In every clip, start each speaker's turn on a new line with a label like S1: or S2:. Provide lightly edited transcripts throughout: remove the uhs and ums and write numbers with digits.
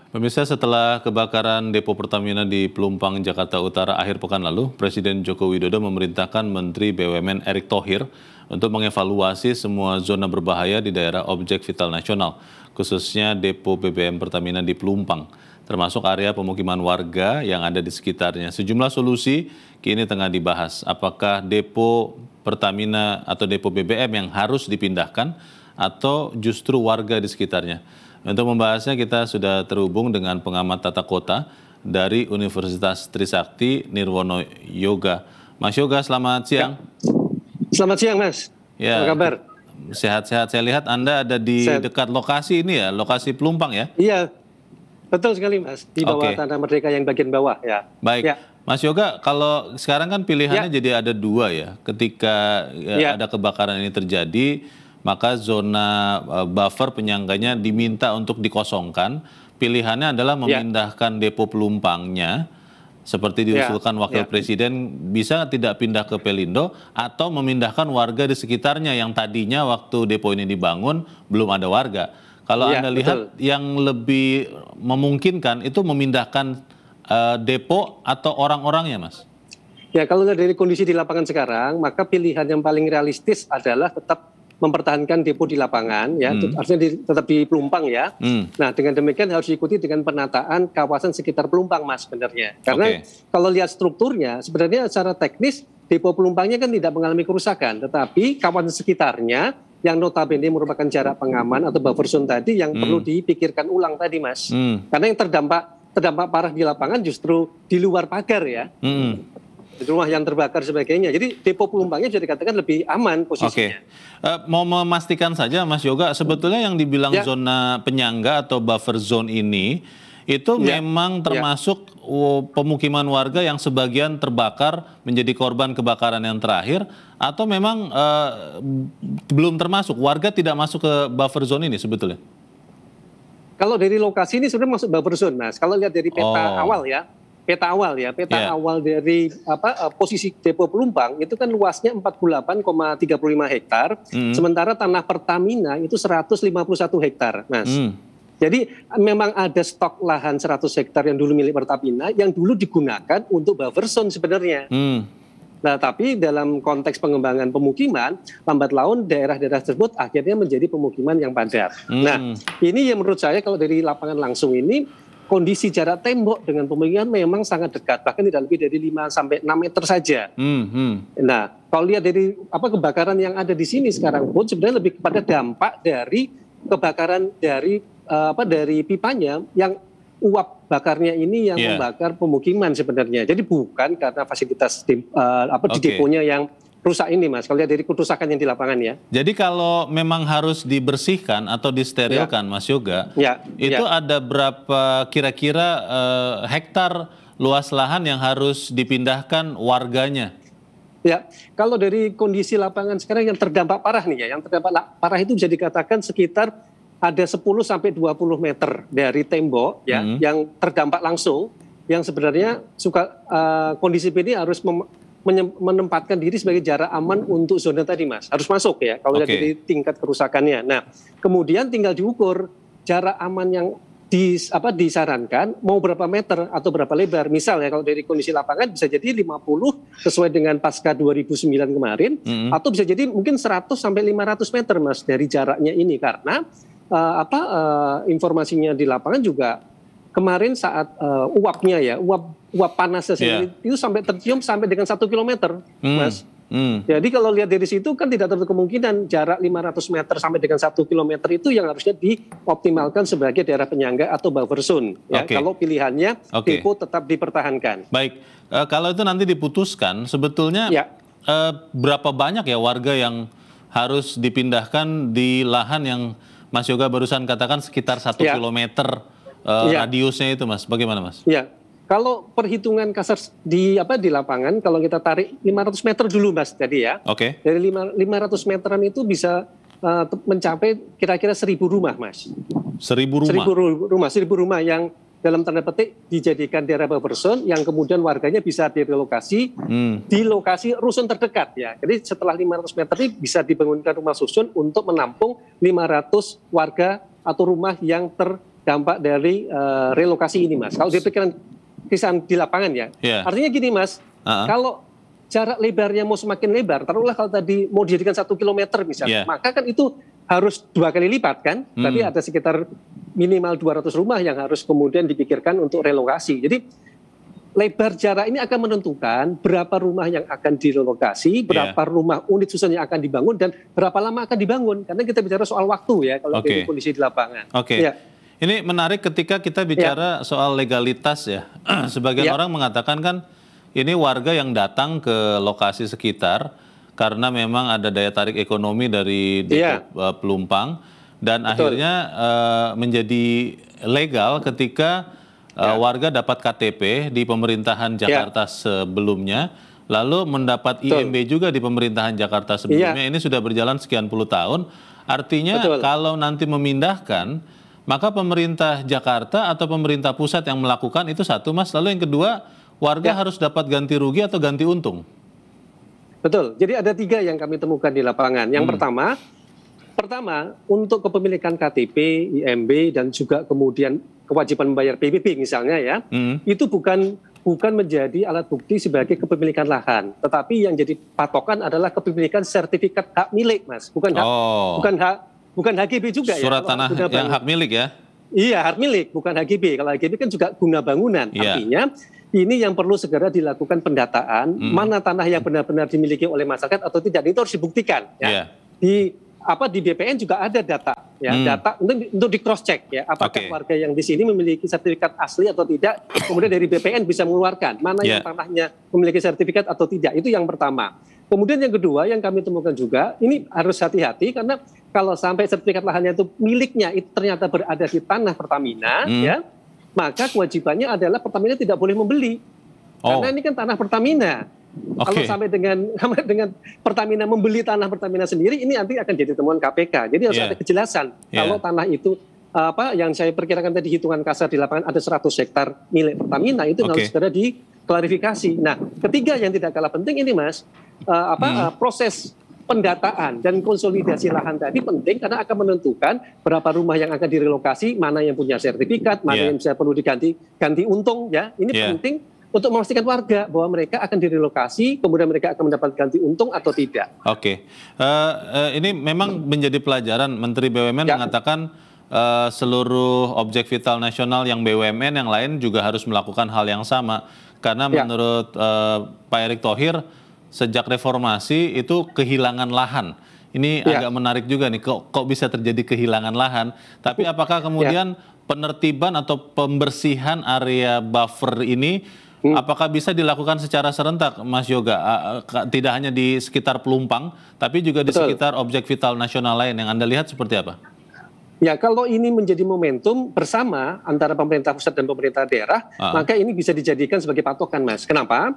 S1: Pemirsa, setelah kebakaran depo Pertamina di Pelumpang, Jakarta Utara akhir pekan lalu, Presiden Joko Widodo memerintahkan Menteri BUMN Erick Thohir untuk mengevaluasi semua zona berbahaya di daerah objek vital nasional, khususnya depo BBM Pertamina di Pelumpang, termasuk area pemukiman warga yang ada di sekitarnya. Sejumlah solusi kini tengah dibahas. Apakah depo Pertamina atau depo BBM yang harus dipindahkan atau justru warga di sekitarnya? Untuk membahasnya kita sudah terhubung dengan pengamat tata kota dari Universitas Trisakti, Nirwono Yoga. Mas Yoga, selamat siang.
S2: Selamat siang, Mas.
S1: Ya,
S2: apa kabar?
S1: Sehat-sehat. Saya lihat Anda ada di dekat lokasi ini ya, lokasi Pelumpang ya?
S2: Iya, betul sekali, Mas. Di bawah Tanah Merdeka yang bagian bawah ya.
S1: Baik. Ya. Mas Yoga, kalau sekarang kan pilihannya jadi ada dua ya. Ketika ada kebakaran ini terjadi, maka zona buffer penyangganya diminta untuk dikosongkan. Pilihannya adalah memindahkan depo Pelumpangnya, seperti diusulkan Wakil Presiden, bisa tidak pindah ke Pelindo, atau memindahkan warga di sekitarnya yang tadinya waktu depo ini dibangun belum ada warga. Kalau Anda lihat yang lebih memungkinkan itu memindahkan depo atau orang-orangnya, Mas?
S2: Ya, kalau dari kondisi di lapangan sekarang, maka pilihan yang paling realistis adalah tetap mempertahankan depo di lapangan, ya, artinya tetap di Pelumpang ya. Nah, dengan demikian harus diikuti dengan penataan kawasan sekitar Pelumpang, Mas, sebenarnya. Karena kalau lihat strukturnya, sebenarnya secara teknis depo Pelumpangnya kan tidak mengalami kerusakan, tetapi kawasan sekitarnya yang notabene merupakan jarak pengaman atau buffer zone tadi yang perlu dipikirkan ulang tadi, Mas. Karena yang terdampak parah di lapangan justru di luar pagar ya. Rumah yang terbakar sebagainya. Jadi depo Pelumpangnya bisa dikatakan lebih aman posisinya.
S1: Mau memastikan saja, Mas Yoga, sebetulnya yang dibilang zona penyangga atau buffer zone ini itu memang termasuk pemukiman warga yang sebagian terbakar menjadi korban kebakaran yang terakhir, atau memang belum termasuk, warga tidak masuk ke buffer zone ini sebetulnya?
S2: Kalau dari lokasi ini sebenarnya masuk buffer zone, Mas. Kalau lihat dari peta awal ya. Peta awal dari posisi depo Pelumpang itu kan luasnya 48,35 hektar, sementara tanah Pertamina itu 151 hektar, Mas. Jadi memang ada stok lahan 100 hektar yang dulu milik Pertamina yang dulu digunakan untuk buffer zone sebenarnya. Nah, tapi dalam konteks pengembangan pemukiman, lambat laun daerah-daerah tersebut akhirnya menjadi pemukiman yang padat. Nah, ini yang menurut saya kalau dari lapangan langsung ini, kondisi jarak tembok dengan pemukiman memang sangat dekat, bahkan tidak lebih dari 5-6 meter saja. Nah, kalau lihat dari kebakaran yang ada di sini sekarang pun sebenarnya lebih kepada dampak dari kebakaran dari pipanya yang uap bakarnya ini yang membakar pemukiman sebenarnya. Jadi bukan karena fasilitas di deponya yang rusak ini, Mas, kalau lihat dari kerusakan yang di lapangan ya.
S1: Jadi kalau memang harus dibersihkan atau disterilkan, Mas Yoga, itu ada berapa kira-kira hektar luas lahan yang harus dipindahkan warganya?
S2: Ya, kalau dari kondisi lapangan sekarang yang terdampak parah nih ya, yang terdampak parah itu bisa dikatakan sekitar ada 10-20 meter dari tembok ya, yang terdampak langsung, yang sebenarnya kondisi ini harus menempatkan diri sebagai jarak aman untuk zona tadi, Mas. Harus masuk ya, kalau dari tingkat kerusakannya. Nah, kemudian tinggal diukur jarak aman yang disarankan mau berapa meter atau berapa lebar. Misal ya, kalau dari kondisi lapangan bisa jadi 50 sesuai dengan pasca 2009 kemarin, atau bisa jadi mungkin 100 sampai 500 meter, Mas, dari jaraknya ini. Karena informasinya di lapangan juga kemarin saat uapnya ya, uap panasnya sendiri itu sampai tercium sampai dengan 1 kilometer, Mas. Jadi kalau lihat dari situ kan tidak tertutup kemungkinan jarak 500 meter sampai dengan 1 kilometer itu yang harusnya dioptimalkan sebagai daerah penyangga atau buffer zone. Ya, kalau pilihannya depo tetap dipertahankan.
S1: Baik, kalau itu nanti diputuskan, sebetulnya berapa banyak ya warga yang harus dipindahkan di lahan yang Mas Yoga barusan katakan sekitar 1 kilometer radiusnya itu, Mas? Bagaimana, Mas?
S2: Ya, kalau perhitungan kasar di lapangan, kalau kita tarik 500 meter dulu, Mas, tadi ya. Dari 500 meteran itu bisa mencapai kira-kira 1.000 rumah, Mas.
S1: 1.000 rumah?
S2: 1.000 rumah yang dalam tanda petik dijadikan daerah buffer zone yang kemudian warganya bisa direlokasi di lokasi rusun terdekat ya. Jadi setelah 500 meter ini bisa dibangunkan rumah susun untuk menampung 500 warga atau rumah yang dampak dari relokasi ini, Mas. Kalau dipikiran kisaran di lapangan ya. Artinya gini, Mas, kalau jarak lebarnya mau semakin lebar, taruhlah kalau tadi mau dijadikan 1 kilometer misalnya, maka kan itu harus 2 kali lipat kan, berarti ada sekitar minimal 200 rumah yang harus kemudian dipikirkan untuk relokasi. Jadi lebar jarak ini akan menentukan berapa rumah yang akan direlokasi, berapa rumah unit susun yang akan dibangun, dan berapa lama akan dibangun. Karena kita bicara soal waktu ya, kalau dari kondisi di lapangan. Ya.
S1: Ini menarik ketika kita bicara soal legalitas ya. Sebagian orang mengatakan kan ini warga yang datang ke lokasi sekitar karena memang ada daya tarik ekonomi dari Depo Pelumpang, dan akhirnya menjadi legal ketika warga dapat KTP di pemerintahan Jakarta sebelumnya, lalu mendapat IMB juga di pemerintahan Jakarta sebelumnya. Ini sudah berjalan sekian puluh tahun. Artinya kalau nanti memindahkan, maka pemerintah Jakarta atau pemerintah pusat yang melakukan itu satu, Mas. Lalu yang kedua, warga harus dapat ganti rugi atau ganti untung.
S2: Betul. Jadi ada 3 yang kami temukan di lapangan. Yang pertama untuk kepemilikan KTP, IMB, dan juga kemudian kewajiban membayar PBB misalnya ya, itu bukan menjadi alat bukti sebagai kepemilikan lahan, tetapi yang jadi patokan adalah kepemilikan sertifikat hak milik, Mas, bukan HGB juga.
S1: Surat tanah yang hak milik ya?
S2: Iya, hak milik, bukan HGB. Kalau HGB kan juga guna bangunan. Artinya ini yang perlu segera dilakukan pendataan, mana tanah yang benar-benar dimiliki oleh masyarakat atau tidak, itu harus dibuktikan. Ya. Di BPN juga ada data, ya, data untuk di cross check ya, apakah warga yang di sini memiliki sertifikat asli atau tidak, kemudian dari BPN bisa mengeluarkan mana yang tanahnya memiliki sertifikat atau tidak. Itu yang pertama. Kemudian yang kedua yang kami temukan juga, ini harus hati-hati karena kalau sampai sertifikat lahannya itu miliknya itu ternyata berada di tanah Pertamina, ya, maka kewajibannya adalah Pertamina tidak boleh membeli, karena ini kan tanah Pertamina. Kalau sampai dengan Pertamina membeli tanah Pertamina sendiri, ini nanti akan jadi temuan KPK. Jadi harus ada kejelasan kalau tanah itu yang saya perkirakan tadi hitungan kasar di lapangan ada 100 hektar milik Pertamina, itu harus segera diklarifikasi. Nah, ketiga yang tidak kalah penting ini, Mas, proses pendataan dan konsolidasi lahan tadi penting karena akan menentukan berapa rumah yang akan direlokasi, mana yang punya sertifikat, mana yang bisa perlu ganti untung ya. Ini penting untuk memastikan warga bahwa mereka akan direlokasi, kemudian mereka akan mendapat ganti untung atau tidak.
S1: Ini memang menjadi pelajaran. Menteri BUMN mengatakan seluruh objek vital nasional yang BUMN yang lain juga harus melakukan hal yang sama. Karena menurut Pak Erick Thohir, sejak reformasi itu kehilangan lahan. Ini agak menarik juga nih, kok bisa terjadi kehilangan lahan. Tapi apakah kemudian penertiban atau pembersihan area buffer ini apakah bisa dilakukan secara serentak, Mas Yoga? Tidak hanya di sekitar Pelumpang, tapi juga di sekitar objek vital nasional lain. Yang Anda lihat seperti apa?
S2: Ya, kalau ini menjadi momentum bersama antara pemerintah pusat dan pemerintah daerah, maka ini bisa dijadikan sebagai patokan, Mas. Kenapa?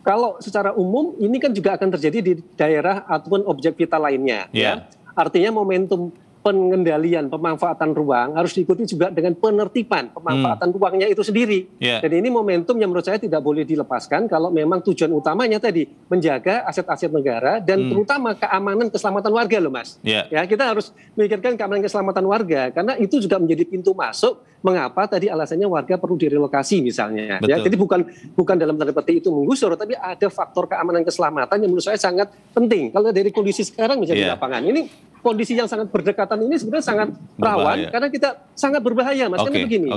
S2: Kalau secara umum ini kan juga akan terjadi di daerah ataupun objek vital lainnya. Ya. Artinya momentum pengendalian pemanfaatan ruang harus diikuti juga dengan penertiban pemanfaatan ruangnya itu sendiri. Dan ini momentum yang menurut saya tidak boleh dilepaskan kalau memang tujuan utamanya tadi menjaga aset-aset negara dan terutama keamanan keselamatan warga loh, Mas. Ya, kita harus memikirkan keamanan keselamatan warga karena itu juga menjadi pintu masuk mengapa tadi alasannya warga perlu direlokasi misalnya. Ya, jadi bukan dalam tanda petik itu menggusur, tapi ada faktor keamanan keselamatan yang menurut saya sangat penting. Kalau dari kondisi sekarang misalnya di lapangan ini kondisi yang sangat berdekatan ini sebenarnya sangat rawan karena kita sangat berbahaya, Mas. Karena begini,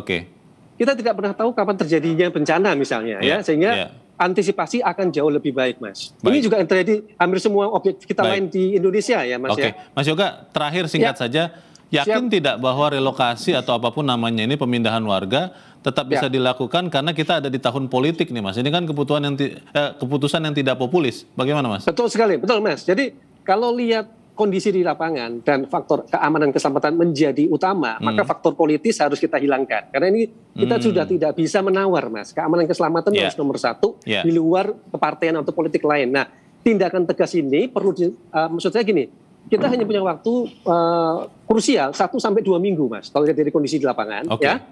S2: kita tidak pernah tahu kapan terjadinya bencana misalnya, ya, sehingga antisipasi akan jauh lebih baik, Mas. Ini juga yang terjadi hampir semua objek kita lain di Indonesia, ya, Mas. Ya.
S1: Mas Yoga, terakhir singkat saja, yakin tidak bahwa relokasi atau apapun namanya ini pemindahan warga tetap bisa dilakukan karena kita ada di tahun politik nih, Mas. Ini kan keputusan yang tidak populis. Bagaimana, Mas?
S2: Betul sekali, betul, Mas. Jadi kalau lihat kondisi di lapangan dan faktor keamanan keselamatan menjadi utama, maka faktor politis harus kita hilangkan. Karena ini kita sudah tidak bisa menawar, Mas. Keamanan keselamatan harus nomor satu di luar kepartean atau politik lain. Nah, tindakan tegas ini perlu, maksud saya gini, kita hanya punya waktu krusial 1 sampai 2 minggu, Mas, kalau lihat dari kondisi di lapangan, ya,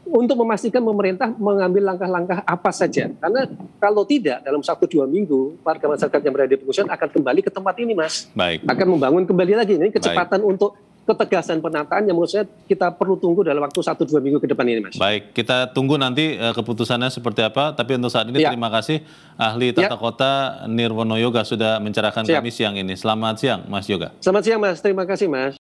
S2: untuk memastikan pemerintah mengambil langkah-langkah apa saja. Karena kalau tidak, dalam 1-2 minggu, warga masyarakat yang berada di pengungsian akan kembali ke tempat ini, Mas. Akan membangun kembali lagi. Ini kecepatan untuk ketegasan penataan yang menurut saya kita perlu tunggu dalam waktu 1-2 minggu ke depan ini, Mas.
S1: Baik, kita tunggu nanti keputusannya seperti apa. Tapi untuk saat ini terima kasih ahli tata kota Nirwono Yoga sudah mencerahkan kami siang ini. Selamat siang, Mas Yoga.
S2: Selamat siang, Mas. Terima kasih, Mas.